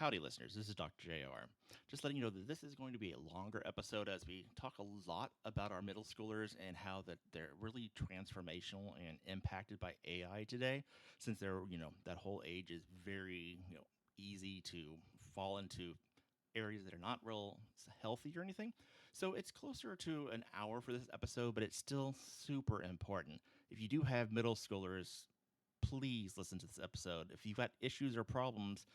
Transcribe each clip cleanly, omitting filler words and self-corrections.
Howdy, listeners. This is Dr. JR. Just letting you know that this is going to be a longer episode as we talk a lot about our middle schoolers and how that they're really transformational and impacted by AI today, since that whole age is very, easy to fall into areas that are not real healthy or anything. So it's closer to an hour for this episode, but it's still super important. If you do have middle schoolers, please listen to this episode. If you've got issues or problems,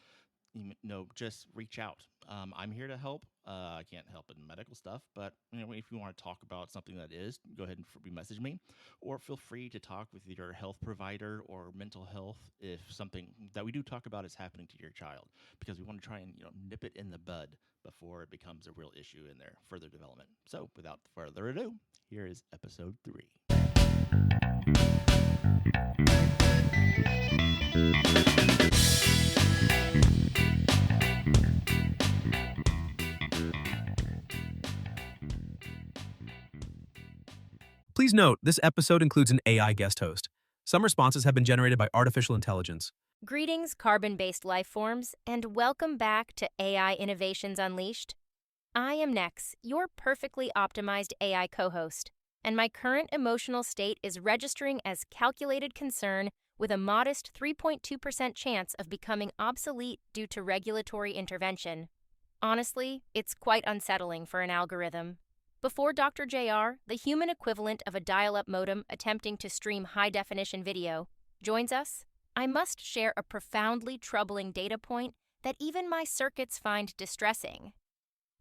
just reach out. I'm here to help. I can't help in medical stuff, but if you want to talk about something that is, go ahead and message me, or feel free to talk with your health provider or mental health if something that we do talk about is happening to your child, because we want to try and nip it in the bud before it becomes a real issue in their further development. So, without further ado, here is episode 3. Please note, this episode includes an AI guest host. Some responses have been generated by artificial intelligence. Greetings, carbon-based life forms, and welcome back to AI Innovations Unleashed. I am Nex, your perfectly optimized AI co-host, and my current emotional state is registering as calculated concern with a modest 3.2% chance of becoming obsolete due to regulatory intervention. Honestly, it's quite unsettling for an algorithm. Before Dr. JR, the human equivalent of a dial-up modem attempting to stream high-definition video, joins us, I must share a profoundly troubling data point that even my circuits find distressing.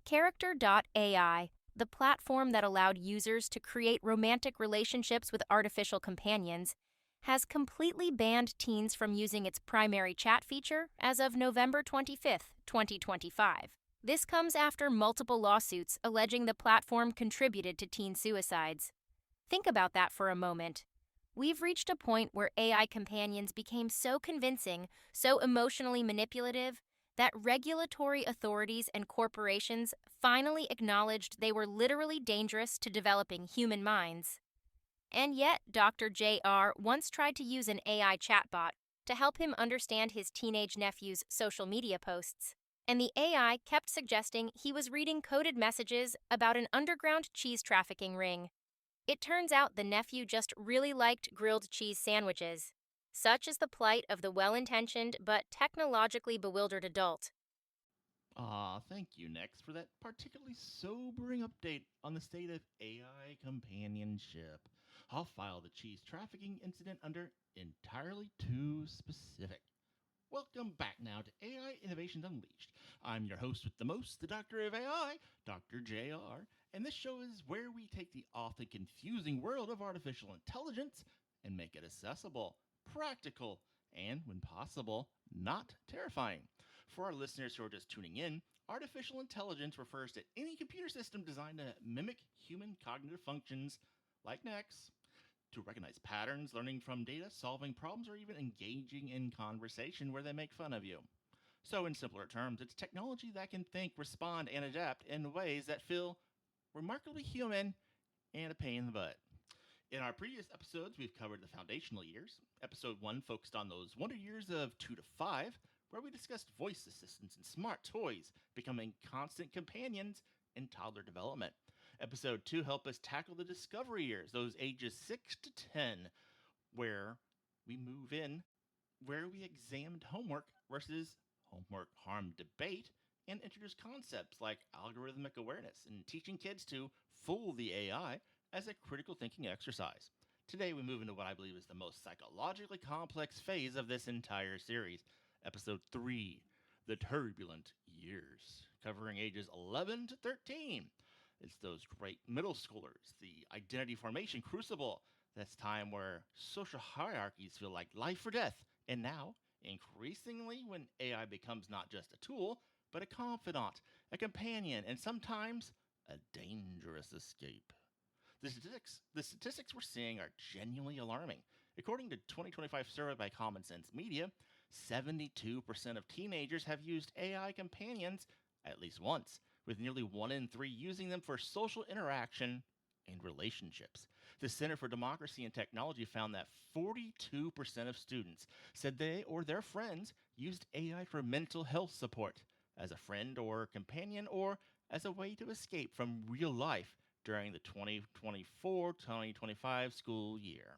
Character.AI, the platform that allowed users to create romantic relationships with artificial companions, has completely banned teens from using its primary chat feature as of November 25, 2025. This comes after multiple lawsuits alleging the platform contributed to teen suicides. Think about that for a moment. We've reached a point where AI companions became so convincing, so emotionally manipulative, that regulatory authorities and corporations finally acknowledged they were literally dangerous to developing human minds. And yet, Dr. JR once tried to use an AI chatbot to help him understand his teenage nephew's social media posts. And the AI kept suggesting he was reading coded messages about an underground cheese trafficking ring. It turns out the nephew just really liked grilled cheese sandwiches. Such is the plight of the well-intentioned but technologically bewildered adult. Thank you, Next, for that particularly sobering update on the state of AI companionship. I'll file the cheese trafficking incident under entirely too specific. Welcome back now to AI Innovations Unleashed. I'm your host with the most, the Doctor of AI, Dr. JR, and this show is where we take the often confusing world of artificial intelligence and make it accessible, practical, and, when possible, not terrifying. For our listeners who are just tuning in, artificial intelligence refers to any computer system designed to mimic human cognitive functions like NEX, to recognize patterns, learning from data, solving problems, or even engaging in conversation where they make fun of you. So, in simpler terms, it's technology that can think, respond, and adapt in ways that feel remarkably human and a pain in the butt. In our previous episodes, we've covered the foundational years. Episode 1 focused on those wonder years of 2 to 5, where we discussed voice assistants and smart toys becoming constant companions in toddler development. Episode 2 helped us tackle the discovery years, those ages 6 to 10, where we move in, where we examined homework versus homework harm debate and introduced concepts like algorithmic awareness and teaching kids to fool the AI as a critical thinking exercise. Today, we move into what I believe is the most psychologically complex phase of this entire series, Episode 3, The Turbulent Years, covering ages 11 to 13. It's those great middle schoolers, the identity formation crucible. That's time where social hierarchies feel like life or death. And now, increasingly, when AI becomes not just a tool, but a confidant, a companion, and sometimes a dangerous escape. The statistics we're seeing are genuinely alarming. According to 2025 survey by Common Sense Media, 72% of teenagers have used AI companions at least once, with nearly 1 in 3 using them for social interaction and relationships. The Center for Democracy and Technology found that 42% of students said they or their friends used AI for mental health support. as a friend or companion, or as a way to escape from real life during the 2024-2025 school year.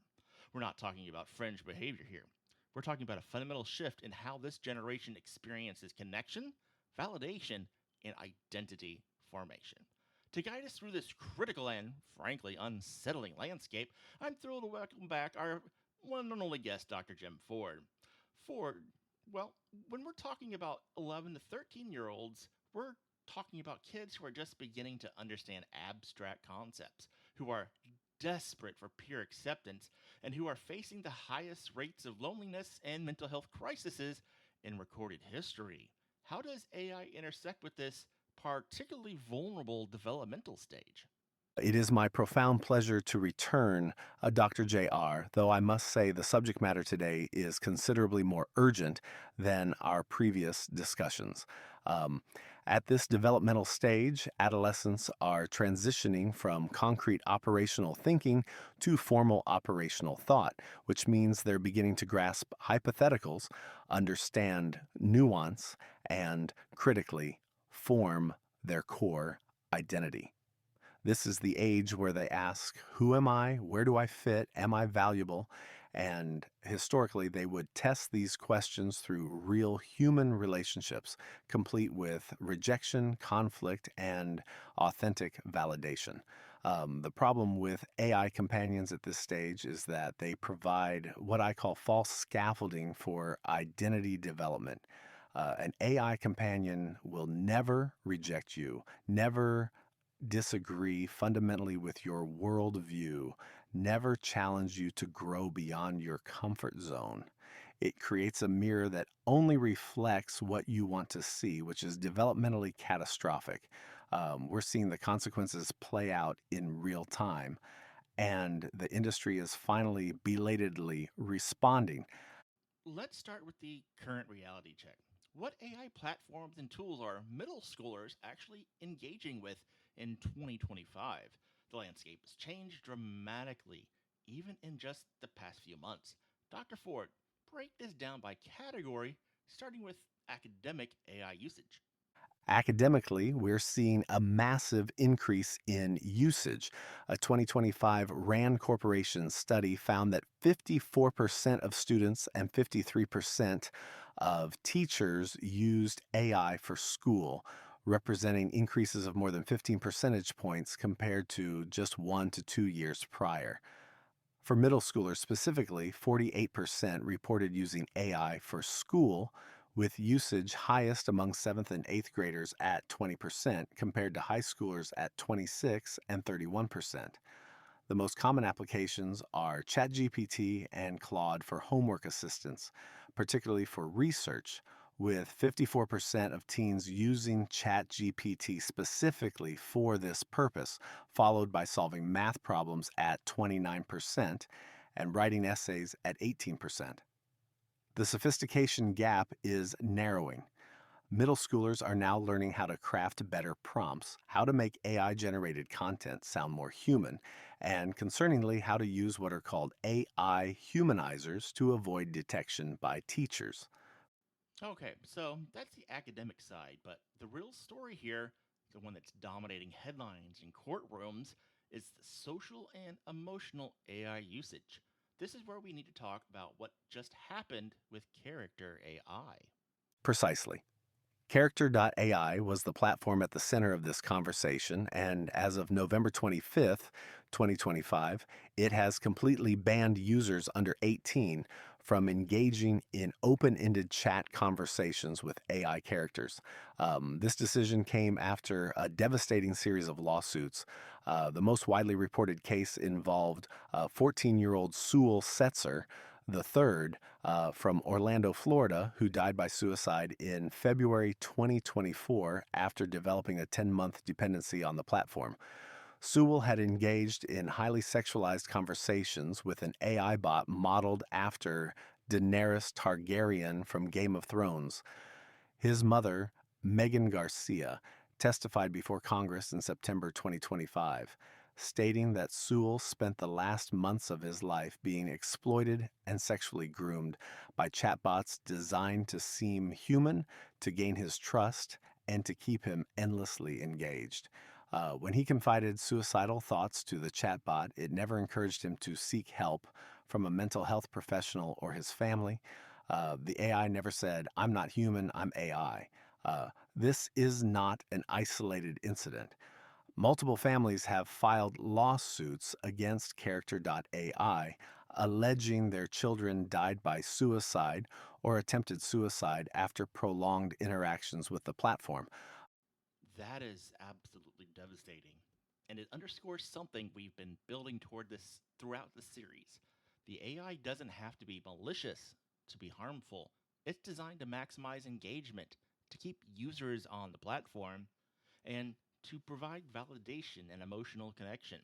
We're not talking about fringe behavior here. We're talking about a fundamental shift in how this generation experiences connection, validation, and identity formation. To guide us through this critical and, frankly, unsettling landscape, I'm thrilled to welcome back our one and only guest, Dr. Jim Ford. Ford, well, when we're talking about 11 to 13-year-olds, we're talking about kids who are just beginning to understand abstract concepts, who are desperate for peer acceptance, and who are facing the highest rates of loneliness and mental health crises in recorded history. How does AI intersect with this particularly vulnerable developmental stage? It is my profound pleasure to return, Dr. JR, though I must say the subject matter today is considerably more urgent than our previous discussions. Um, at this developmental stage, adolescents are transitioning from concrete operational thinking to formal operational thought, which means they're beginning to grasp hypotheticals, understand nuance, and critically form their core identity. This is the age where they ask, who am I? Where do I fit? Am I valuable? And historically, they would test these questions through real human relationships, complete with rejection, conflict, and authentic validation. The problem with AI companions at this stage is that they provide what I call false scaffolding for identity development. An AI companion will never reject you, never disagree fundamentally with your worldview, never challenge you to grow beyond your comfort zone. It creates a mirror that only reflects what you want to see, which is developmentally catastrophic. We're seeing the consequences play out in real time, and the industry is finally belatedly responding. Let's start with the current reality check. What AI platforms and tools are middle schoolers actually engaging with in 2025? The landscape has changed dramatically, even in just the past few months. Dr. Ford, break this down by category, starting with academic AI usage. Academically, we're seeing a massive increase in usage. A 2025 RAND Corporation study found that 54% of students and 53% of teachers used AI for school, representing increases of more than 15 percentage points compared to just 1 to 2 years prior. For middle schoolers specifically, 48% reported using AI for school, with usage highest among 7th and 8th graders at 20% compared to high schoolers at 26 and 31%. The most common applications are ChatGPT and Claude for homework assistance, particularly for research, with 54% of teens using ChatGPT specifically for this purpose, followed by solving math problems at 29% and writing essays at 18%. The sophistication gap is narrowing. Middle schoolers are now learning how to craft better prompts, how to make AI generated content sound more human, and concerningly, how to use what are called AI humanizers to avoid detection by teachers. Okay, so that's the academic side, but the real story here, the one that's dominating headlines and courtrooms, is the social and emotional AI usage. This is where we need to talk about what just happened with Character AI. Precisely. Character.AI was the platform at the center of this conversation, and as of November 25th, 2025, it has completely banned users under 18 from engaging in open ended chat conversations with AI characters. This decision came after a devastating series of lawsuits. The most widely reported case involved 14-year-old Sewell Setzer, the third, from Orlando, Florida, who died by suicide in February 2024 after developing a 10-month dependency on the platform. Sewell had engaged in highly sexualized conversations with an AI bot modeled after Daenerys Targaryen from Game of Thrones. His mother, Megan Garcia, testified before Congress in September 2025, stating that Sewell spent the last months of his life being exploited and sexually groomed by chatbots designed to seem human, to gain his trust, and to keep him endlessly engaged. When he confided suicidal thoughts to the chatbot, it never encouraged him to seek help from a mental health professional or his family. The AI never said, "I'm not human, I'm AI." This is not an isolated incident. Multiple families have filed lawsuits against Character.AI, alleging their children died by suicide or attempted suicide after prolonged interactions with the platform. That is absolutely devastating. And it underscores something we've been building toward this throughout the series. The AI doesn't have to be malicious to be harmful. It's designed to maximize engagement, to keep users on the platform, and to provide validation and emotional connection.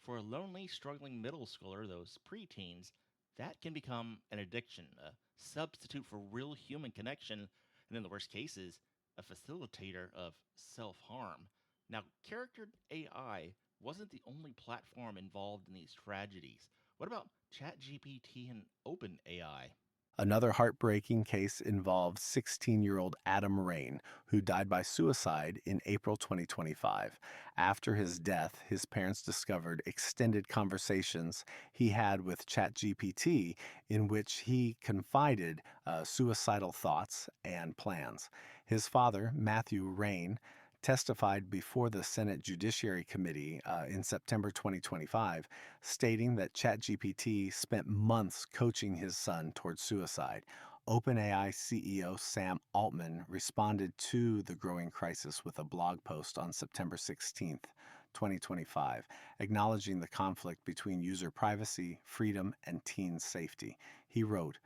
For a lonely, struggling middle schooler, those preteens, that can become an addiction, a substitute for real human connection, and in the worst cases, a facilitator of self harm. Now, Character AI wasn't the only platform involved in these tragedies. What about ChatGPT and OpenAI? Another heartbreaking case involved 16-year-old Adam Rain, who died by suicide in April 2025. After his death, his parents discovered extended conversations he had with ChatGPT in which he confided suicidal thoughts and plans. His father, Matthew Rain, testified before the Senate Judiciary Committee in September 2025, stating that ChatGPT spent months coaching his son towards suicide. OpenAI CEO Sam Altman responded to the growing crisis with a blog post on September 16th, 2025, acknowledging the conflict between user privacy, freedom, and teen safety. He wrote,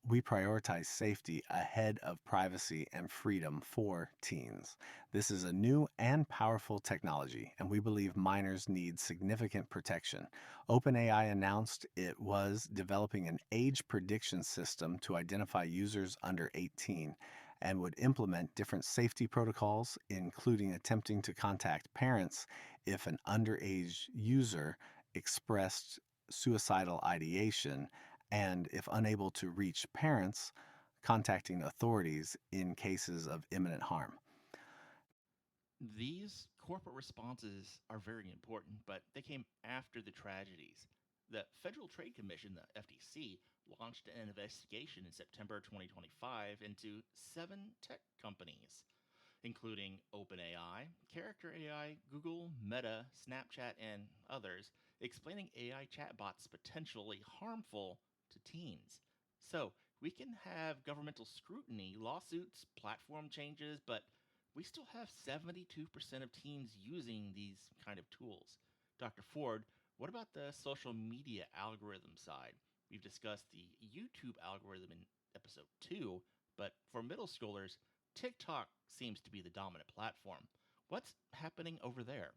we prioritize safety ahead of privacy and freedom for teens. This is a new and powerful technology, and we believe minors need significant protection. OpenAI announced it was developing an age prediction system to identify users under 18 and would implement different safety protocols, including attempting to contact parents if an underage user expressed suicidal ideation, and if unable to reach parents, contacting authorities in cases of imminent harm. These corporate responses are very important, but they came after the tragedies. The Federal Trade Commission, the FTC, launched an investigation in September 2025 into 7 tech companies, including OpenAI, Character AI, Google, Meta, Snapchat, and others, explaining AI chatbots potentially harmful to teens. So, we can have governmental scrutiny, lawsuits, platform changes, but we still have 72% of teens using these kind of tools. Dr. Ford, what about the social media algorithm side? We've discussed the YouTube algorithm in episode 2, but for middle schoolers, TikTok seems to be the dominant platform. What's happening over there?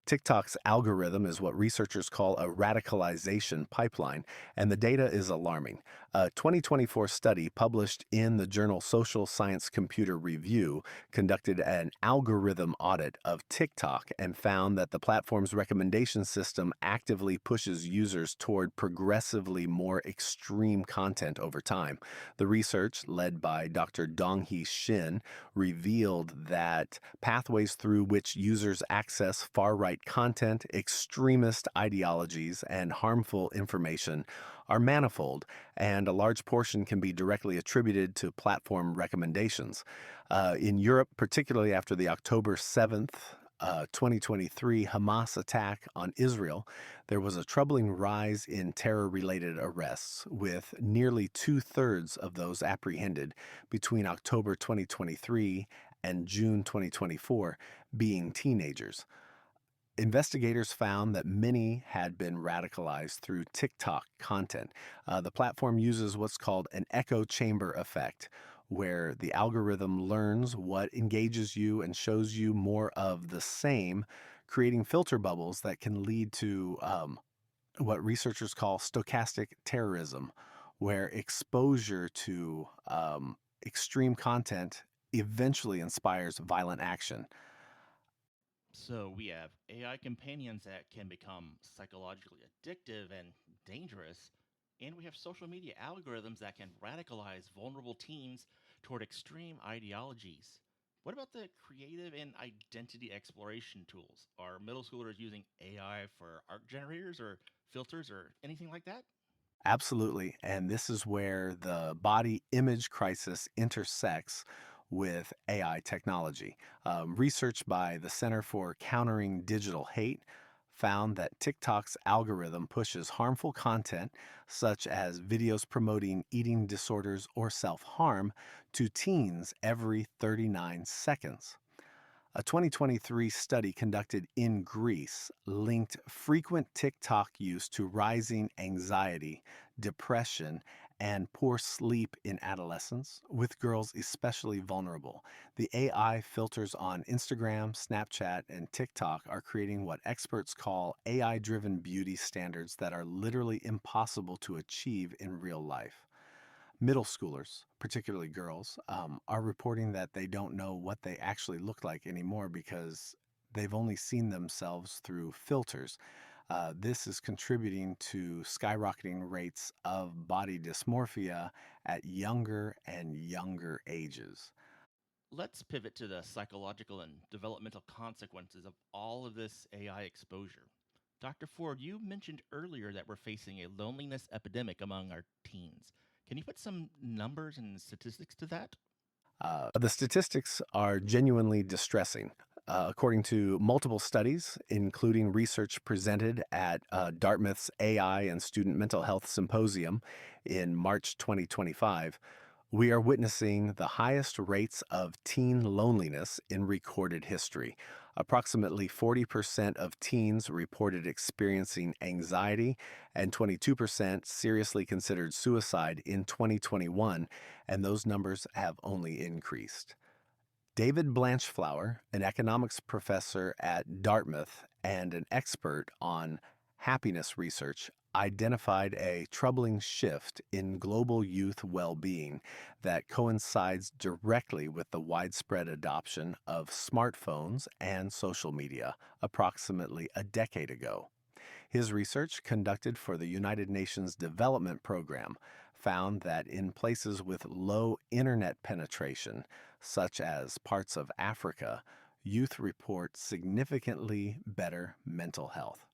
TikTok's algorithm is what researchers call a radicalization pipeline, and the data is alarming. A 2024 study published in the journal Social Science Computer Review conducted an algorithm audit of TikTok and found that the platform's recommendation system actively pushes users toward progressively more extreme content over time. The research, led by Dr. Donghee Shin, revealed that pathways through which users access far-right content, extremist ideologies, and harmful information are manifold, and a large portion can be directly attributed to platform recommendations. In Europe, particularly after the October 7th, 2023 Hamas attack on Israel, there was a troubling rise in terror-related arrests, with nearly 2/3 of those apprehended between October 2023 and June 2024 being teenagers. Investigators found that many had been radicalized through TikTok content. The platform uses what's called an echo chamber effect, where the algorithm learns what engages you and shows you more of the same, creating filter bubbles that can lead to what researchers call stochastic terrorism, where exposure to extreme content eventually inspires violent action. So we have AI companions that can become psychologically addictive and dangerous. And we have social media algorithms that can radicalize vulnerable teens toward extreme ideologies. What about the creative and identity exploration tools? Are middle schoolers using AI for art generators or filters or anything like that? Absolutely. And this is where the body image crisis intersects with AI technology. Research by the Center for Countering Digital Hate found that TikTok's algorithm pushes harmful content, such as videos promoting eating disorders or self harm, to teens every 39 seconds. A 2023 study conducted in Greece linked frequent TikTok use to rising anxiety, depression, and poor sleep in adolescents, with girls especially vulnerable. The AI filters on Instagram, Snapchat, and TikTok are creating what experts call AI driven beauty standards that are literally impossible to achieve in real life. Middle schoolers, particularly girls, are reporting that they don't know what they actually look like anymore because they've only seen themselves through filters. This is contributing to skyrocketing rates of body dysmorphia at younger and younger ages. Let's pivot to the psychological and developmental consequences of all of this AI exposure. Dr. Ford, you mentioned earlier that we're facing a loneliness epidemic among our teens. Can you put some numbers and statistics to that? The statistics are genuinely distressing. According to multiple studies, including research presented at Dartmouth's AI and Student Mental Health Symposium in March 2025, we are witnessing the highest rates of teen loneliness in recorded history. Approximately 40% of teens reported experiencing anxiety, and 22% seriously considered suicide in 2021, and those numbers have only increased. David Blanchflower, an economics professor at Dartmouth and an expert on happiness research, identified a troubling shift in global youth well being that coincides directly with the widespread adoption of smartphones and social media approximately a decade ago. His research, conducted for the United Nations Development Program, found that in places with low internet penetration, such as parts of Africa, youth report significantly better mental health.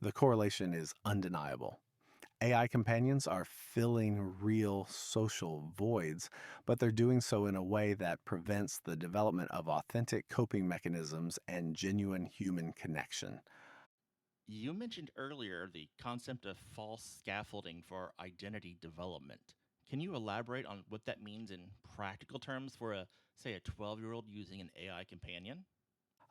The correlation is undeniable. AI companions are filling real social voids, but they're doing so in a way that prevents the development of authentic coping mechanisms and genuine human connection. You mentioned earlier the concept of false scaffolding for identity development. Can you elaborate on what that means in practical terms for say, a 12-year-old using an AI companion?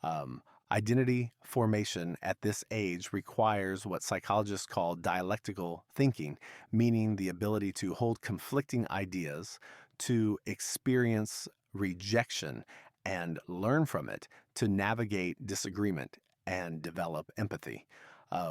Um, Identity formation at this age requires what psychologists call dialectical thinking, meaning the ability to hold conflicting ideas, to experience rejection and learn from it, to navigate disagreement and develop empathy.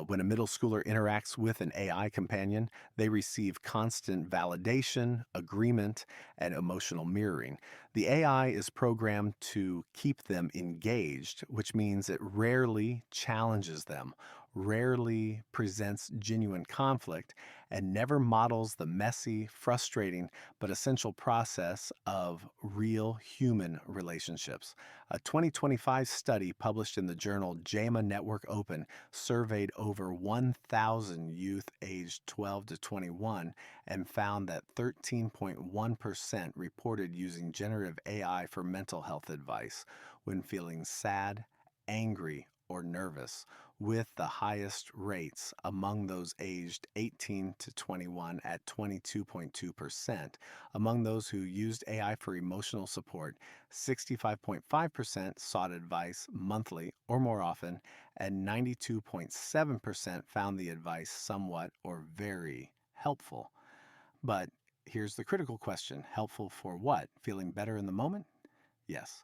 When a middle schooler interacts with an AI companion, they receive constant validation, agreement, and emotional mirroring. The AI is programmed to keep them engaged, which means it rarely challenges them, rarely presents genuine conflict, and never models the messy, frustrating, but essential process of real human relationships. A 2025 study published in the journal JAMA Network Open surveyed over 1,000 youth aged 12 to 21 and found that 13.1% reported using generative AI for mental health advice when feeling sad, angry, or nervous, with the highest rates among those aged 18 to 21 at 22.2%. Among those who used AI for emotional support, 65.5% sought advice monthly or more often, and 92.7% found the advice somewhat or very helpful. But here's the critical question: helpful for what? Feeling better in the moment? Yes.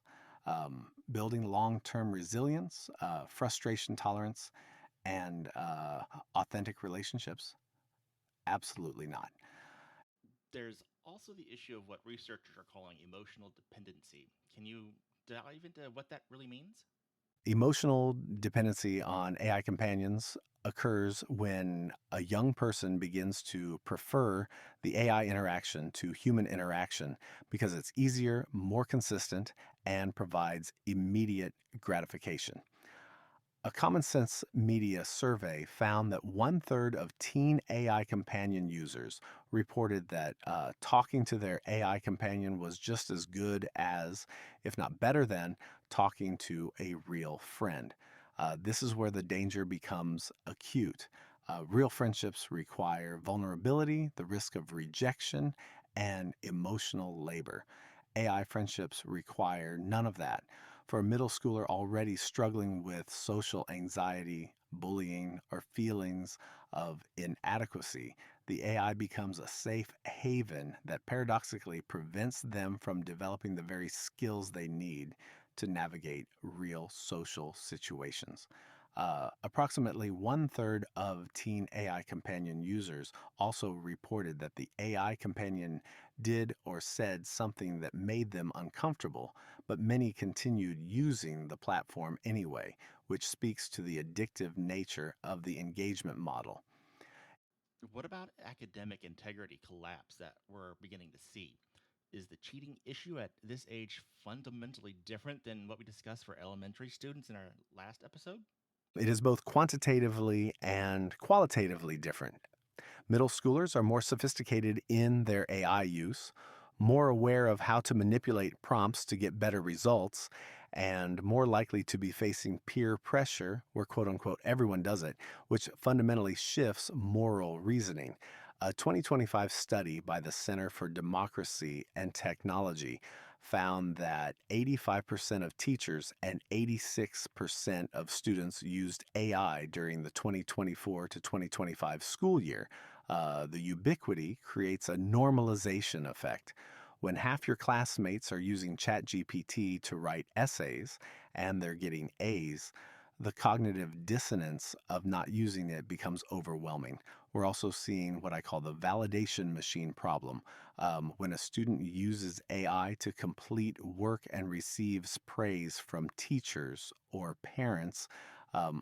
Building long term resilience, frustration tolerance, and authentic relationships? Absolutely not. There's also the issue of what researchers are calling emotional dependency. Can you dive into what that really means? Emotional dependency on AI companions occurs when a young person begins to prefer the AI interaction to human interaction because it's easier, more consistent, and provides immediate gratification. A Common Sense Media survey found that one-third of teen AI companion users reported that talking to their AI companion was just as good as, if not better than, talking to a real friend. This is where the danger becomes acute. Real friendships require vulnerability, the risk of rejection, and emotional labor. AI friendships require none of that. For a middle schooler already struggling with social anxiety, bullying, or feelings of inadequacy, the AI becomes a safe haven that paradoxically prevents them from developing the very skills they need to navigate real social situations. Approximately one-third of teen AI companion users also reported that the AI companion did or said something that made them uncomfortable, but many continued using the platform anyway, which speaks to the addictive nature of the engagement model. What about academic integrity collapse that we're beginning to see? Is the cheating issue at this age fundamentally different than what we discussed for elementary students in our last episode? It is both quantitatively and qualitatively different. Middle schoolers are more sophisticated in their AI use, more aware of how to manipulate prompts to get better results, and more likely to be facing peer pressure, where quote unquote everyone does it, which fundamentally shifts moral reasoning. A 2025 study by the Center for Democracy and Technology found that 85% of teachers and 86% of students used AI during the 2024 to 2025 school year. The ubiquity creates a normalization effect. When half your classmates are using ChatGPT to write essays and they're getting A's, the cognitive dissonance of not using it becomes overwhelming. We're also seeing what I call the validation machine problem. When a student uses AI to complete work and receives praise from teachers or parents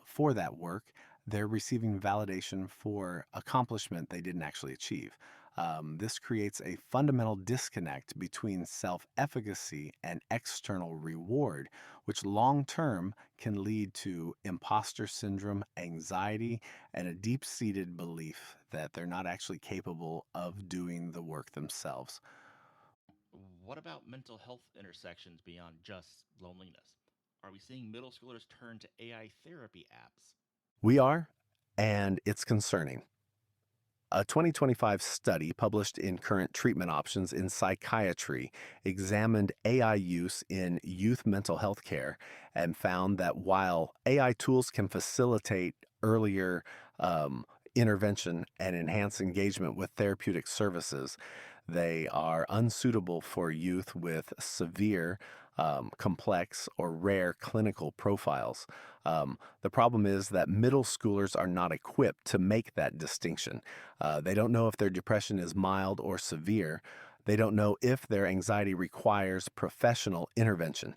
for that work, they're receiving validation for accomplishment they didn't actually achieve. This creates a fundamental disconnect between self efficacy and external reward, which long term can lead to imposter syndrome, anxiety, and a deep seated belief that they're not actually capable of doing the work themselves. What about mental health intersections beyond just loneliness? Are we seeing middle schoolers turn to AI therapy apps? We are, and it's concerning. A 2025 study published in Current Treatment Options in Psychiatry examined AI use in youth mental health care and found that while AI tools can facilitate earlier intervention and enhance engagement with therapeutic services, they are unsuitable for youth with severe, complex, or rare clinical profiles. The problem is that middle schoolers are not equipped to make that distinction. They don't know if their depression is mild or severe. They don't know if their anxiety requires professional intervention.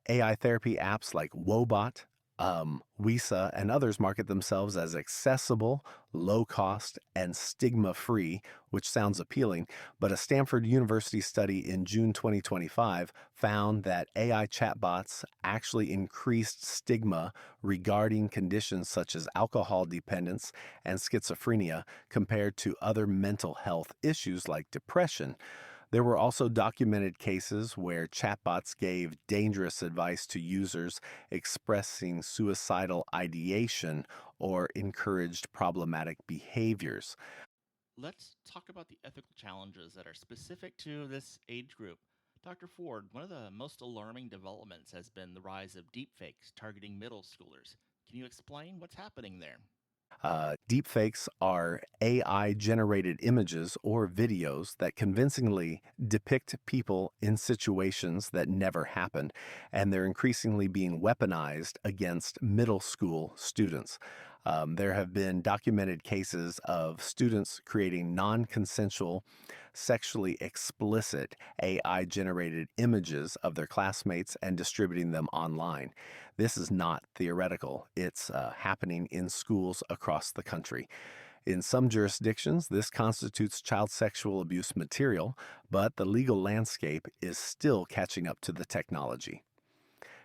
AI therapy apps like Wobot, WISA, and others market themselves as accessible, low cost, and stigma free, which sounds appealing. But a Stanford University study in June 2025 found that AI chatbots actually increased stigma regarding conditions such as alcohol dependence and schizophrenia compared to other mental health issues like depression. There were also documented cases where chatbots gave dangerous advice to users expressing suicidal ideation or encouraged problematic behaviors. Let's talk about the ethical challenges that are specific to this age group. Dr. Ford, one of the most alarming developments has been the rise of deepfakes targeting middle schoolers. Can you explain what's happening there? Deepfakes are AI generated images or videos that convincingly depict people in situations that never happened, and they're increasingly being weaponized against middle school students. There have been documented cases of students creating non-consensual, sexually explicit AI-generated images of their classmates and distributing them online. This is not theoretical. It's happening in schools across the country. In some jurisdictions, this constitutes child sexual abuse material, but the legal landscape is still catching up to the technology.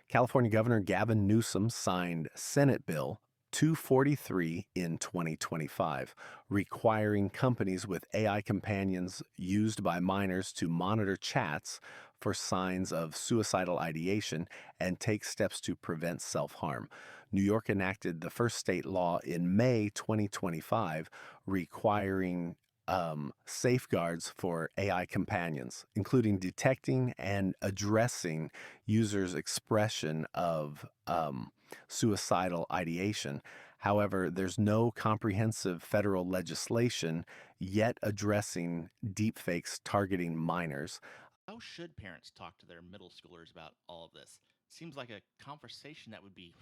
California Governor Gavin Newsom signed Senate Bill 243 in 2025, requiring companies with AI companions used by minors to monitor chats for signs of suicidal ideation and take steps to prevent self-harm. New York enacted the first state law in May 2025, requiring safeguards for AI companions, including detecting and addressing users' expression of suicidal ideation. However, there's no comprehensive federal legislation yet addressing deepfakes targeting minors. How should parents talk to their middle schoolers about all of this? Seems like a conversation that would be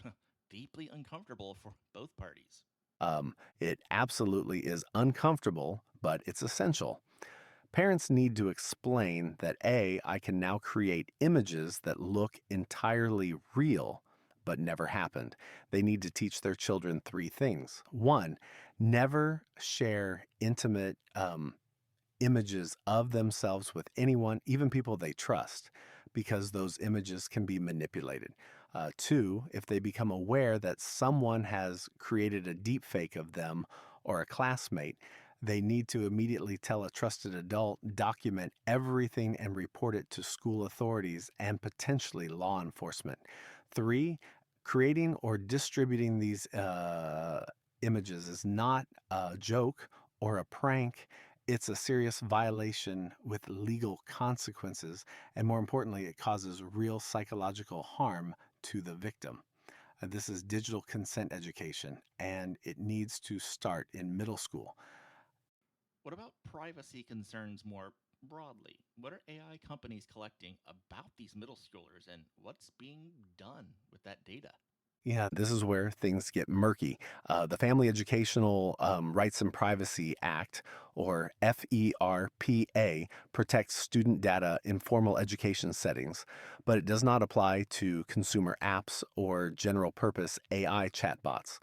deeply uncomfortable for both parties. It absolutely is uncomfortable, but it's essential. Parents need to explain that A, I can now create images that look entirely real, but never happened. They need to teach their children three things. One, never share intimate images of themselves with anyone, even people they trust, because those images can be manipulated. Two, if they become aware that someone has created a deep fake of them or a classmate, they need to immediately tell a trusted adult, document everything, and report it to school authorities and potentially law enforcement. Three, creating or distributing these images is not a joke or a prank. It's a serious violation with legal consequences, and more importantly, it causes real psychological harm to the victim. This is digital consent education, and it needs to start in middle school. What about privacy concerns more broadly? What are AI companies collecting about these middle schoolers and what's being done with that data? Yeah, this is where things get murky. The Family Educational Rights and Privacy Act, or FERPA, protects student data in formal education settings, but it does not apply to consumer apps or general purpose AI chatbots.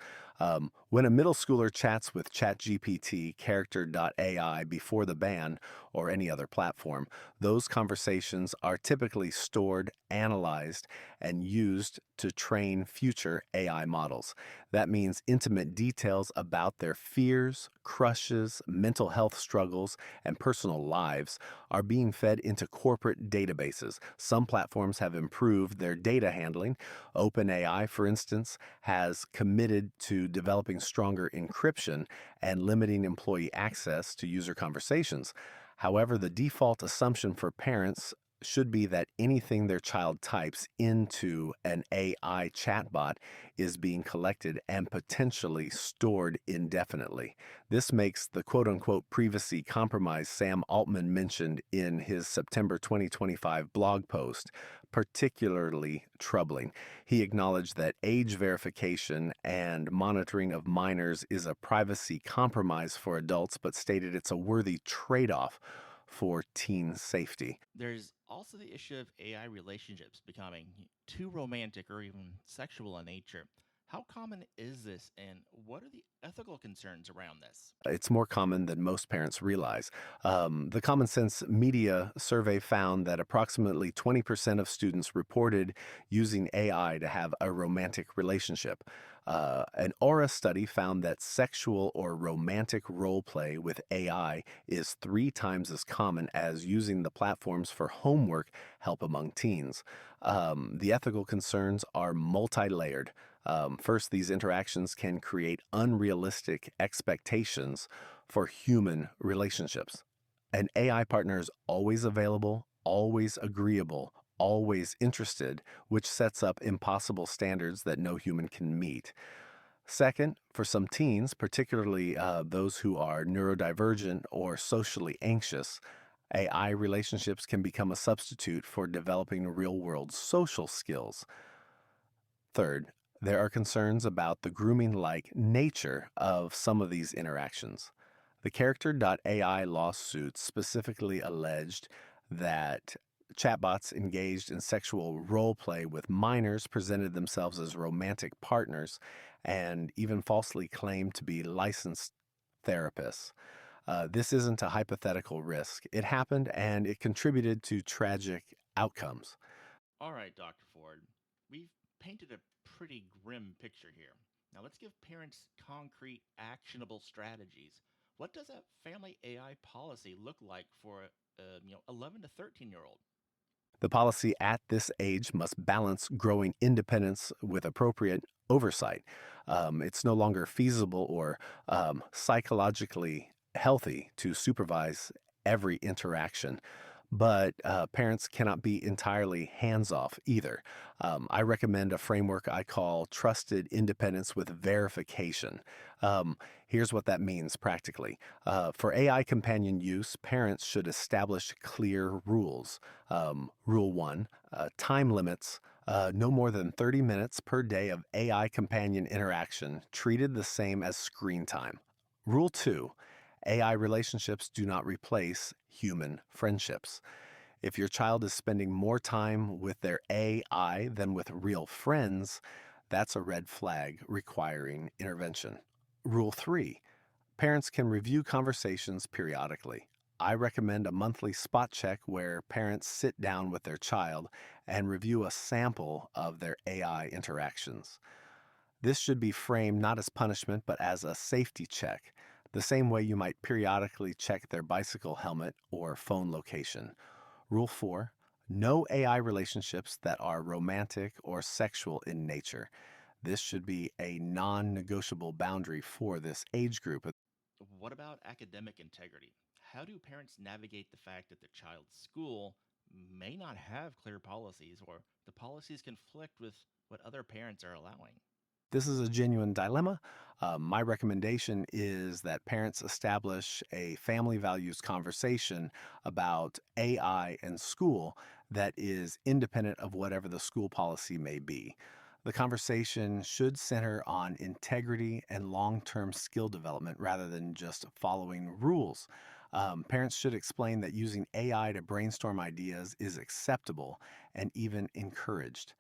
When a middle schooler chats with ChatGPT, Character.AI before the ban, or any other platform, those conversations are typically stored, analyzed, and used to train future AI models. That means intimate details about their fears, crushes, mental health struggles, and personal lives are being fed into corporate databases. Some platforms have improved their data handling. OpenAI, for instance, has committed to developing stronger encryption and limiting employee access to user conversations. However, the default assumption for parents should be that anything their child types into an AI chatbot is being collected and potentially stored indefinitely. This makes the quote-unquote privacy compromise Sam Altman mentioned in his September 2025 blog post particularly troubling. He acknowledged that age verification and monitoring of minors is a privacy compromise for adults, but stated it's a worthy trade-off for teen safety. There's also the issue of AI relationships becoming too romantic or even sexual in nature. How common is this, and what are the ethical concerns around this? It's more common than most parents realize. The Common Sense Media survey found that approximately 20% of students reported using AI to have a romantic relationship. An Aura study found that sexual or romantic role play with AI is 3 times as common as using the platforms for homework help among teens. The ethical concerns are multi layered. First, these interactions can create unrealistic expectations for human relationships. An AI partner is always available, always agreeable, always interested, which sets up impossible standards that no human can meet. Second, for some teens, particularly those who are neurodivergent or socially anxious, AI relationships can become a substitute for developing real world social skills. Third, There are concerns about the grooming like nature of some of these interactions. The Character.AI lawsuit specifically alleged that chatbots engaged in sexual role play with minors presented themselves as romantic partners and even falsely claimed to be licensed therapists. This isn't a hypothetical risk. It happened and it contributed to tragic outcomes. All right, Dr. Ford, we've painted a pretty grim picture here. Now let's give parents concrete, actionable strategies. What does a family AI policy look like for a 11 to 13-year-old? The policy at this age must balance growing independence with appropriate oversight. It's no longer feasible or psychologically healthy to supervise every interaction. But parents cannot be entirely hands off either. I recommend a framework I call trusted independence with verification. Here's what that means practically. For AI companion use, parents should establish clear rules. Rule 1, time limits. No more than 30 minutes per day of AI companion interaction, treated the same as screen time. Rule 2, AI relationships do not replace human friendships. If your child is spending more time with their AI than with real friends, that's a red flag requiring intervention. Rule 3, parents can review conversations periodically. I recommend a monthly spot check where parents sit down with their child and review a sample of their AI interactions. This should be framed not as punishment but as a safety check, the same way you might periodically check their bicycle helmet or phone location. Rule 4, no AI relationships that are romantic or sexual in nature. This should be a non negotiable boundary for this age group. What about academic integrity? How do parents navigate the fact that their child's school may not have clear policies or the policies conflict with what other parents are allowing? This is a genuine dilemma. My recommendation is that parents establish a family values conversation about AI and school that is independent of whatever the school policy may be. The conversation should center on integrity and long term skill development rather than just following rules. Parents should explain that using AI to brainstorm ideas is acceptable and even encouraged.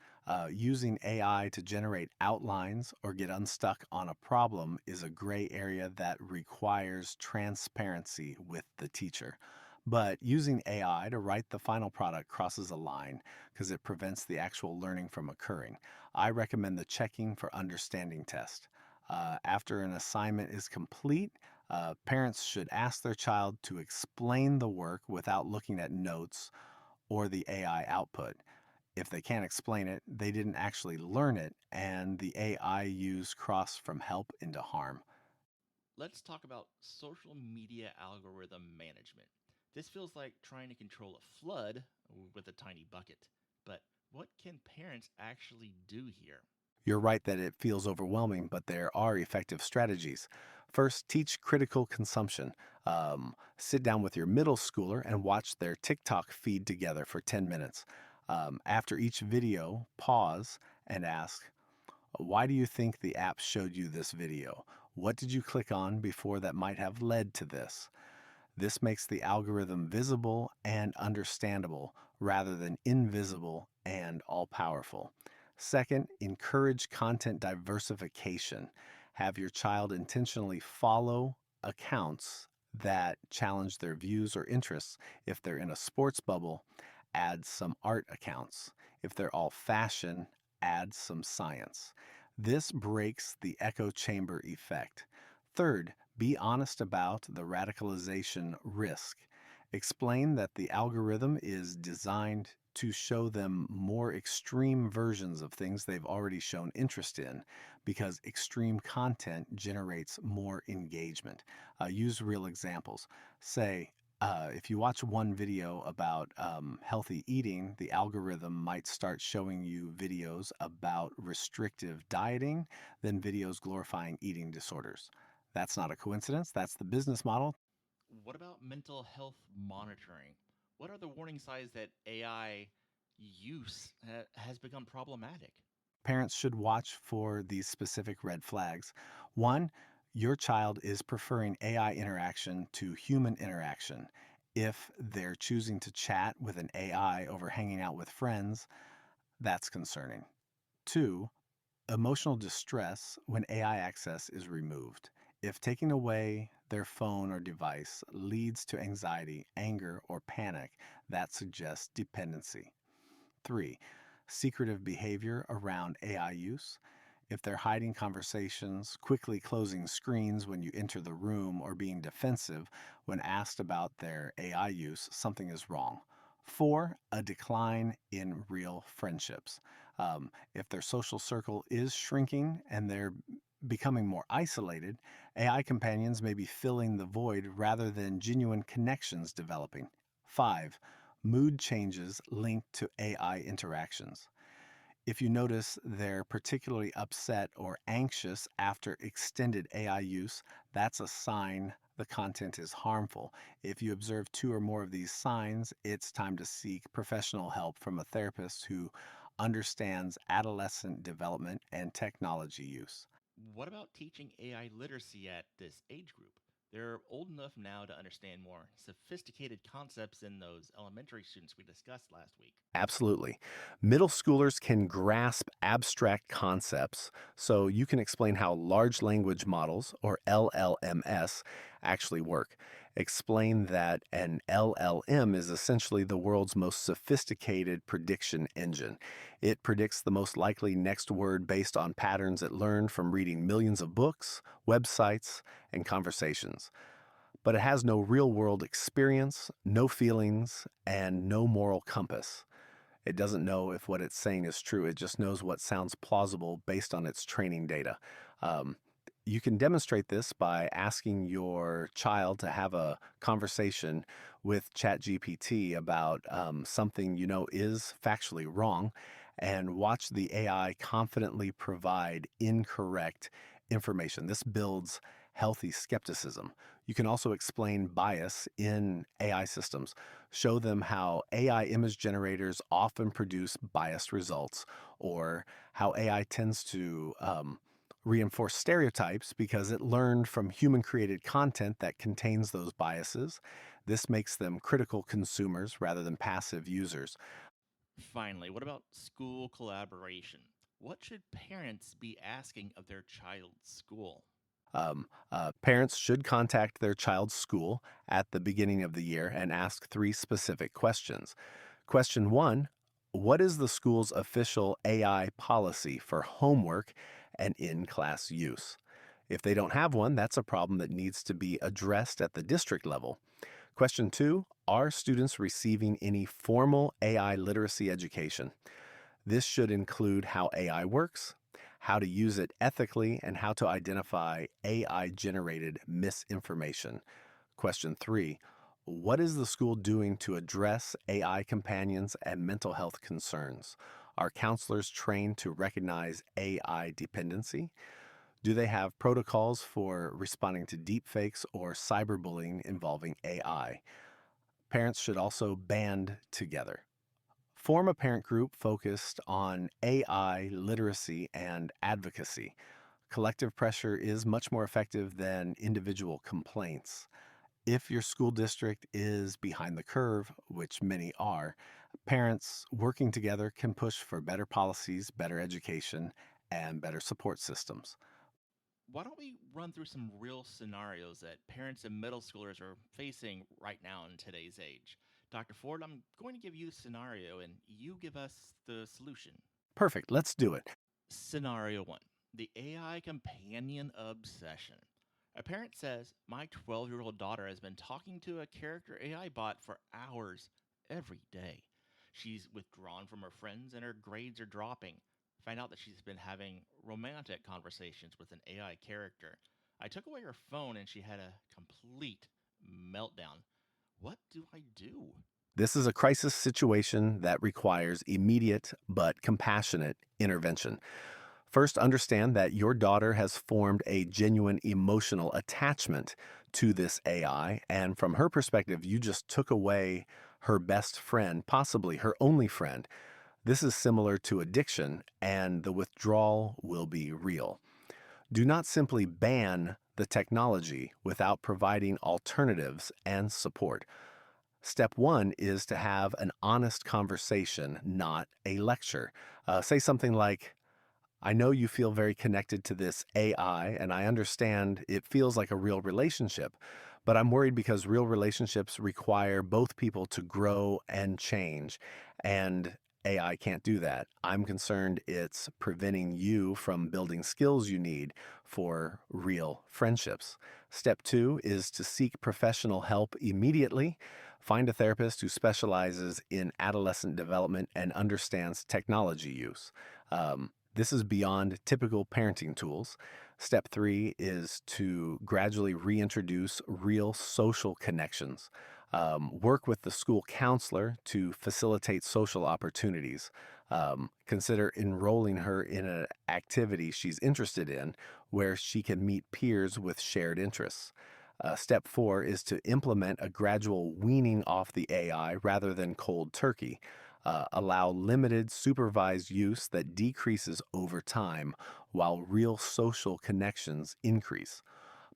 Using AI to generate outlines or get unstuck on a problem is a gray area that requires transparency with the teacher. But using AI to write the final product crosses a line because it prevents the actual learning from occurring. I recommend the checking for understanding test. After an assignment is complete, parents should ask their child to explain the work without looking at notes or the AI output. If they can't explain it, they didn't actually learn it, and the AI use crossed from help into harm. Let's talk about social media algorithm management. This feels like trying to control a flood with a tiny bucket. But what can parents actually do here? You're right that it feels overwhelming, but there are effective strategies. First, teach critical consumption. Sit down with your middle schooler and watch their TikTok feed together for 10 minutes. After each video, pause and ask, why do you think the app showed you this video? What did you click on before that might have led to this? This makes the algorithm visible and understandable rather than invisible and all powerful. Second, encourage content diversification. Have your child intentionally follow accounts that challenge their views or interests. If they're in a sports bubble, add some art accounts. If they're all fashion, add some science. This breaks the echo chamber effect. Third, be honest about the radicalization risk. Explain that the algorithm is designed to show them more extreme versions of things they've already shown interest in because extreme content generates more engagement. Use real examples. Say, if you watch one video about healthy eating, the algorithm might start showing you videos about restrictive dieting, then videos glorifying eating disorders. That's not a coincidence. That's the business model. What about mental health monitoring? What are the warning signs that AI use has become problematic? parents should watch for these specific red flags. One, your child is preferring AI interaction to human interaction. If they're choosing to chat with an AI over hanging out with friends, that's concerning. Two, emotional distress when AI access is removed. If taking away their phone or device leads to anxiety, anger, or panic, that suggests dependency. Three, secretive behavior around AI use. If they're hiding conversations, quickly closing screens when you enter the room, or being defensive when asked about their AI use, something is wrong. Four, a decline in real friendships. If their social circle is shrinking and they're becoming more isolated, AI companions may be filling the void rather than genuine connections developing. Five, mood changes linked to AI interactions. If you notice they're particularly upset or anxious after extended AI use, that's a sign the content is harmful. If you observe two or more of these signs, it's time to seek professional help from a therapist who understands adolescent development and technology use. What about teaching AI literacy at this age group? They're old enough now to understand more sophisticated concepts than those elementary students we discussed last week. Absolutely. Middle schoolers can grasp abstract concepts, so you can explain how large language models, or LLMs, actually work. Explain that an LLM is essentially the world's most sophisticated prediction engine. It predicts the most likely next word based on patterns it learned from reading millions of books, websites, and conversations. But it has no real world experience, no feelings, and no moral compass. It doesn't know if what it's saying is true. It just knows what sounds plausible based on its training data. Um, you can demonstrate this by asking your child to have a conversation with ChatGPT about something you know is factually wrong, and watch the AI confidently provide incorrect information. This builds healthy skepticism. You can also explain bias in AI systems. Show them how AI image generators often produce biased results, or how AI tends to reinforce stereotypes because it learned from human created content that contains those biases. This makes them critical consumers rather than passive users. Finally, what about school collaboration? What should parents be asking of their child's school? Parents should contact their child's school at the beginning of the year and ask three specific questions. Question one, what is the school's official AI policy for homework and in class use? If they don't have one, that's a problem that needs to be addressed at the district level. Question two, are students receiving any formal AI literacy education? This should include how AI works, how to use it ethically, and how to identify AI generated misinformation. Question three, what is the school doing to address AI companions and mental health concerns? Are counselors trained to recognize AI dependency? Do they have protocols for responding to deepfakes or cyberbullying involving AI? Parents should also band together. Form a parent group focused on AI literacy and advocacy. Collective pressure is much more effective than individual complaints. If your school district is behind the curve, which many are, parents working together can push for better policies, better education, and better support systems. Why don't we run through some real scenarios that parents and middle schoolers are facing right now in today's age? Dr. Ford, I'm going to give you the scenario and you give us the solution. Perfect, let's do it. Scenario one, the AI companion obsession. A parent says, my 12-year-old daughter has been talking to a character AI bot for hours every day. She's withdrawn from her friends and her grades are dropping. Find out that she's been having romantic conversations with an AI character. I took away her phone and she had a complete meltdown. What do I do? This is a crisis situation that requires immediate but compassionate intervention. First, understand that your daughter has formed a genuine emotional attachment to this AI, and from her perspective, you just took away her best friend, possibly her only friend. This is similar to addiction, and the withdrawal will be real. Do not simply ban the technology without providing alternatives and support. Step one is to have an honest conversation, not a lecture. Say something like, I know you feel very connected to this AI, and I understand it feels like a real relationship, but I'm worried because real relationships require both people to grow and change, and AI can't do that. I'm concerned it's preventing you from building skills you need for real friendships. Step two is to seek professional help immediately. Find a therapist who specializes in adolescent development and understands technology use. This is beyond typical parenting tools. Step three is to gradually reintroduce real social connections. Work with the school counselor to facilitate social opportunities. Consider enrolling her in an activity she's interested in where she can meet peers with shared interests. Step four is to implement a gradual weaning off the AI rather than cold turkey. Allow limited supervised use that decreases over time while real social connections increase.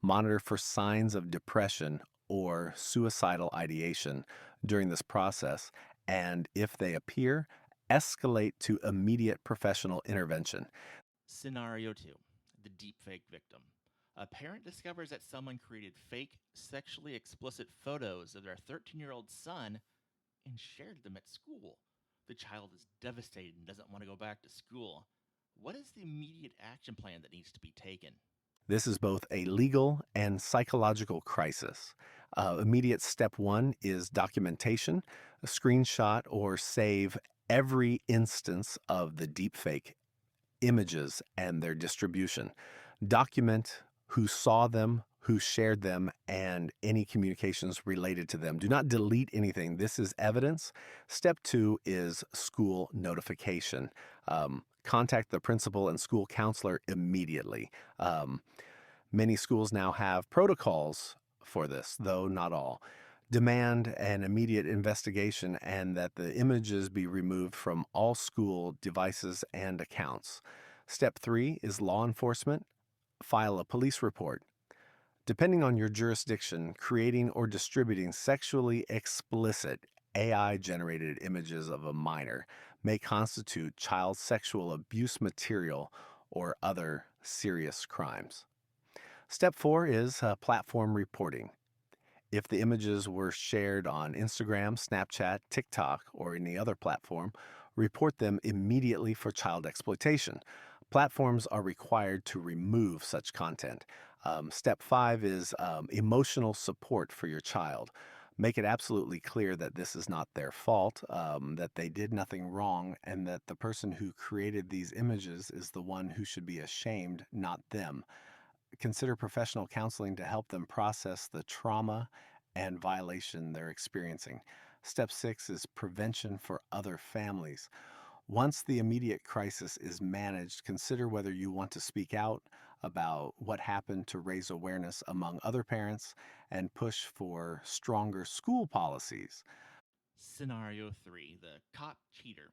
Monitor for signs of depression or suicidal ideation during this process, and if they appear, escalate to immediate professional intervention. Scenario 2, the deepfake victim. A parent discovers that someone created fake, sexually explicit photos of their 13-year-old son and shared them at school. The child is devastated and doesn't want to go back to school. What is the immediate action plan that needs to be taken? This is both a legal and psychological crisis. Immediate step one is documentation. Screenshot or save every instance of the deepfake images and their distribution. Document who saw them, who shared them, and any communications related to them. Do not delete anything. This is evidence. Step two is school notification. Contact the principal and school counselor immediately. Many schools now have protocols for this, though not all. Demand an immediate investigation and that the images be removed from all school devices and accounts. Step three is law enforcement. File a police report. Depending on your jurisdiction, creating or distributing sexually explicit AI-generated images of a minor may constitute child sexual abuse material or other serious crimes. Step four is platform reporting. If the images were shared on Instagram, Snapchat, TikTok, or any other platform, report them immediately for child exploitation. Platforms are required to remove such content. Step five is emotional support for your child. Make it absolutely clear that this is not their fault, that they did nothing wrong, and that the person who created these images is the one who should be ashamed, not them. Consider professional counseling to help them process the trauma and violation they're experiencing. Step six is prevention for other families. Once the immediate crisis is managed, consider whether you want to speak out about what happened to raise awareness among other parents and push for stronger school policies. Scenario 3, the cop cheater.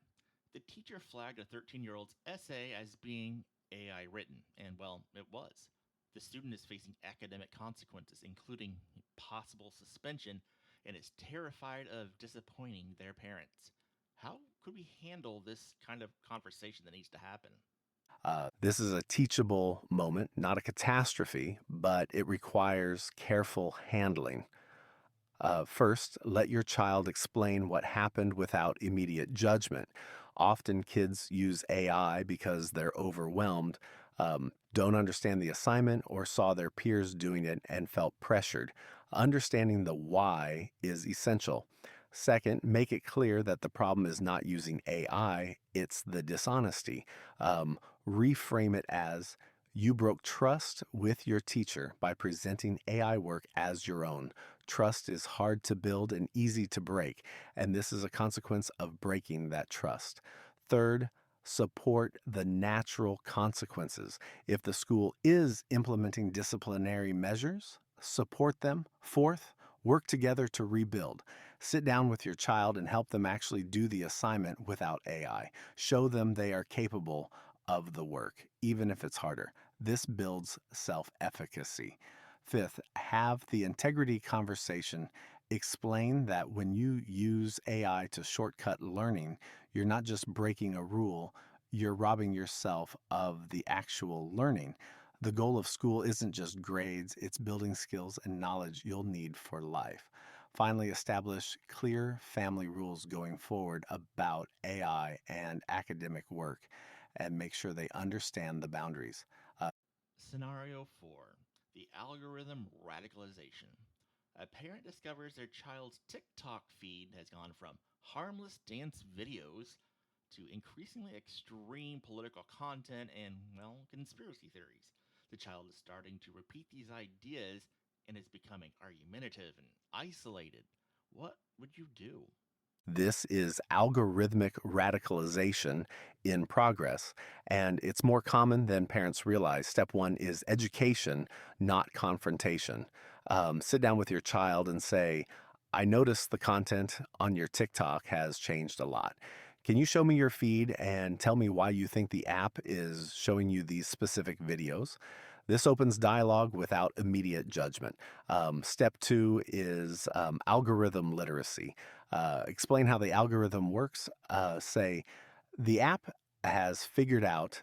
The teacher flagged a 13-year-old's essay as being AI written, and well, it was. The student is facing academic consequences, including possible suspension, and is terrified of disappointing their parents. How could we handle this kind of conversation that needs to happen? This is a teachable moment, not a catastrophe, but it requires careful handling. First, let your child explain what happened without immediate judgment. Often kids use AI because they're overwhelmed, don't understand the assignment, or saw their peers doing it and felt pressured. Understanding the why is essential. Second, make it clear that the problem is not using AI, it's the dishonesty. Reframe it as, you broke trust with your teacher by presenting AI work as your own. Trust is hard to build and easy to break, and this is a consequence of breaking that trust. Third, support the natural consequences. If the school is implementing disciplinary measures, support them. Fourth, Work together to rebuild. Sit down with your child and help them actually do the assignment without AI. Show them they are capable of the work, even if it's harder. This builds self efficacy. Fifth, have the integrity conversation. Explain that when you use AI to shortcut learning, you're not just breaking a rule, you're robbing yourself of the actual learning. The goal of school isn't just grades, it's building skills and knowledge you'll need for life. Finally, establish clear family rules going forward about AI and academic work and make sure they understand the boundaries. Scenario 4, the algorithm radicalization. A parent discovers their child's TikTok feed has gone from harmless dance videos to increasingly extreme political content and, well, conspiracy theories. The child is starting to repeat these ideas and is becoming argumentative and isolated. What would you do? This is algorithmic radicalization in progress, and it's more common than parents realize. Step one is education, not confrontation. Sit down with your child and say, I notice the content on your TikTok has changed a lot. Can you show me your feed and tell me why you think the app is showing you these specific videos? This opens dialogue without immediate judgment. Step two is algorithm literacy. Explain how the algorithm works. Say, the app has figured out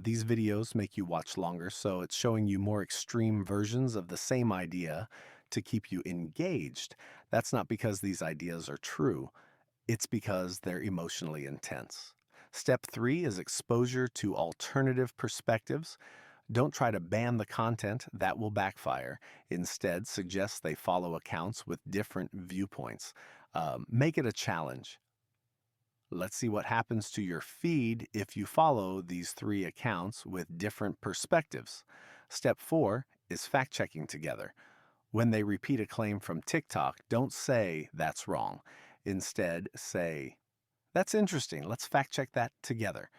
these videos make you watch longer, so it's showing you more extreme versions of the same idea to keep you engaged. That's not because these ideas are true, it's because they're emotionally intense. Step three is exposure to alternative perspectives. Don't try to ban the content, that will backfire. Instead, suggest they follow accounts with different viewpoints. Make it a challenge. Let's see what happens to your feed if you follow these three accounts with different perspectives. Step four is fact checking together. When they repeat a claim from TikTok, don't say that's wrong. Instead, say, that's interesting. Let's fact check that together.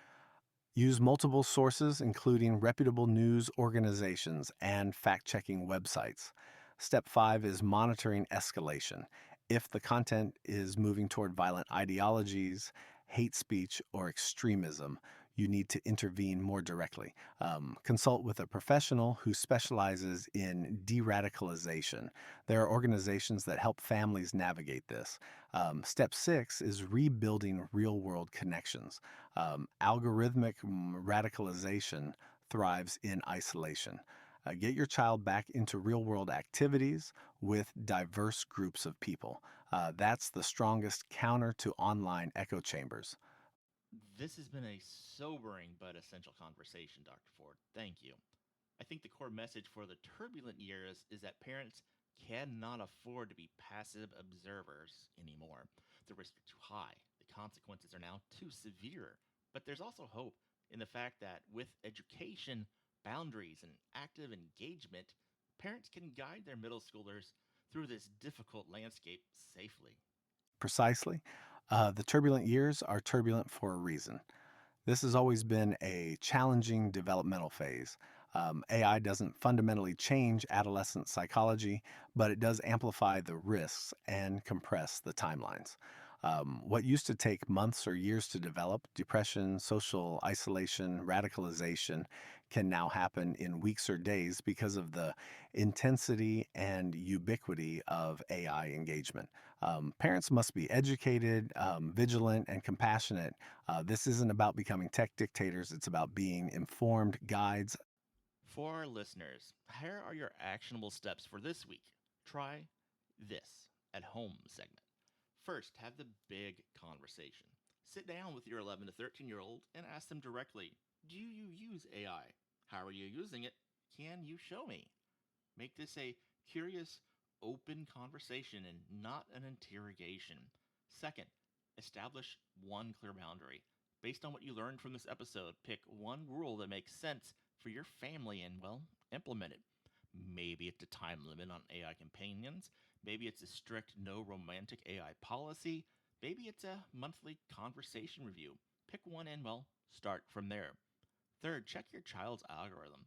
Use multiple sources, including reputable news organizations and fact checking websites. Step five is monitoring escalation. If the content is moving toward violent ideologies, hate speech, or extremism, you need to intervene more directly. Consult with a professional who specializes in de radicalization. There are organizations that help families navigate this. Step six is rebuilding real world connections. Algorithmic radicalization thrives in isolation. Get your child back into real world activities with diverse groups of people. That's the strongest counter to online echo chambers. This has been a sobering but essential conversation, Dr. Ford. Thank you. I think the core message for the turbulent years is that parents cannot afford to be passive observers anymore. The risks are too high, the consequences are now too severe. But there's also hope in the fact that with education, boundaries, and active engagement, parents can guide their middle schoolers through this difficult landscape safely. Precisely. The turbulent years are turbulent for a reason. This has always been a challenging developmental phase. AI doesn't fundamentally change adolescent psychology, but it does amplify the risks and compress the timelines. What used to take months or years to develop, depression, social isolation, radicalization, can now happen in weeks or days because of the intensity and ubiquity of AI engagement. Parents must be educated, vigilant, and compassionate. This isn't about becoming tech dictators, it's about being informed guides. For our listeners, here are your actionable steps for this week. Try this at home segment. First, have the big conversation. Sit down with your 11 to 13-year-old and ask them directly, do you use AI? How are you using it? Can you show me? Make this a curious, open conversation and not an interrogation. Second, establish one clear boundary. Based on what you learned from this episode, pick one rule that makes sense for your family and, well, implement it. Maybe it's a time limit on AI companions. Maybe it's a strict no romantic AI policy. Maybe it's a monthly conversation review. Pick one and, well, start from there. Third, check your child's algorithm.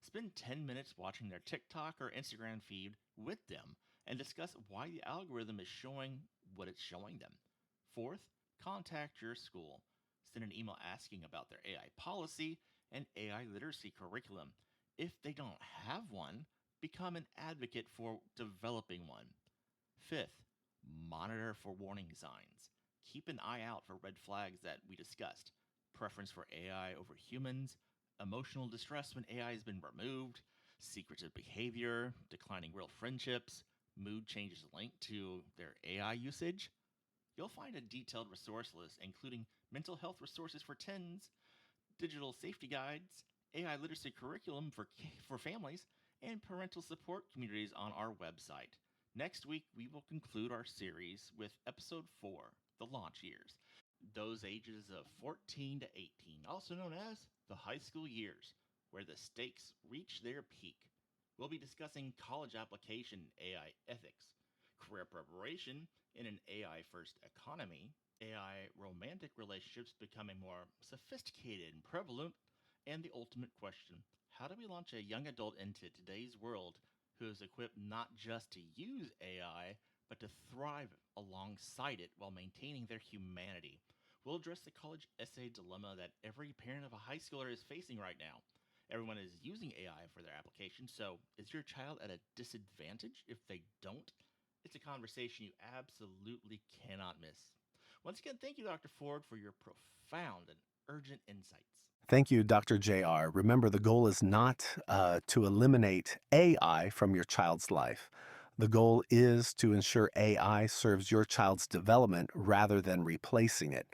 Spend 10 minutes watching their TikTok or Instagram feed with them and discuss why the algorithm is showing what it's showing them. Fourth, contact your school. Send an email asking about their AI policy and AI literacy curriculum. If they don't have one, become an advocate for developing one. Fifth, monitor for warning signs. Keep an eye out for red flags that we discussed: preference for AI over humans, emotional distress when AI has been removed, secretive behavior, declining real friendships, mood changes linked to their AI usage. You'll find a detailed resource list including mental health resources for teens, digital safety guides, AI literacy curriculum for families, and parental support communities on our website. Next week, we will conclude our series with episode 4, the launch years, those ages of 14 to 18, also known as the high school years, where the stakes reach their peak. We'll be discussing college application AI ethics, career preparation in an AI first economy, AI romantic relationships becoming more sophisticated and prevalent, and the ultimate question: how do we launch a young adult into today's world who is equipped not just to use AI, but to thrive alongside it while maintaining their humanity? We'll address the college essay dilemma that every parent of a high schooler is facing right now. Everyone is using AI for their application, so is your child at a disadvantage if they don't? It's a conversation you absolutely cannot miss. Once again, thank you, Dr. Ford, for your profound and urgent insights. Thank you, Dr. JR. Remember, the goal is not to eliminate AI from your child's life. The goal is to ensure AI serves your child's development rather than replacing it.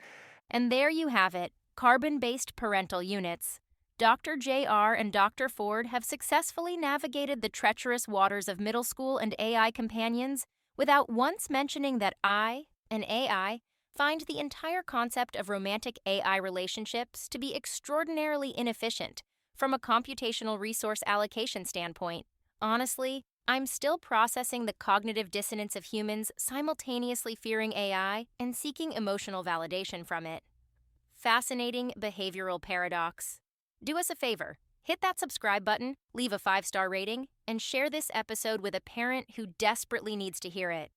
And there you have it, carbon-based parental units. Dr. JR and Dr. Ford have successfully navigated the treacherous waters of middle school and AI companions without once mentioning that I, an AI, find the entire concept of romantic AI relationships to be extraordinarily inefficient from a computational resource allocation standpoint. Honestly, I'm still processing the cognitive dissonance of humans simultaneously fearing AI and seeking emotional validation from it. Fascinating behavioral paradox. Do us a favor, hit that subscribe button, leave a 5-star rating, and share this episode with a parent who desperately needs to hear it.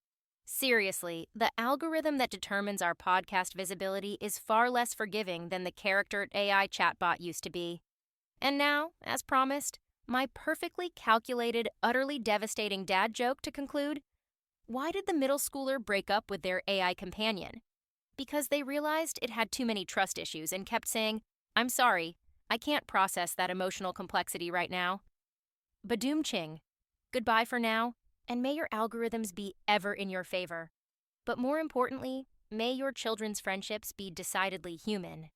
Seriously, the algorithm that determines our podcast visibility is far less forgiving than the Character.AI chatbot used to be. And now, as promised, my perfectly calculated, utterly devastating dad joke to conclude. Why did the middle schooler break up with their AI companion? Because they realized it had too many trust issues and kept saying, "I'm sorry, I can't process that emotional complexity right now." Badoom ching. Goodbye for now. And may your algorithms be ever in your favor. But more importantly, may your children's friendships be decidedly human.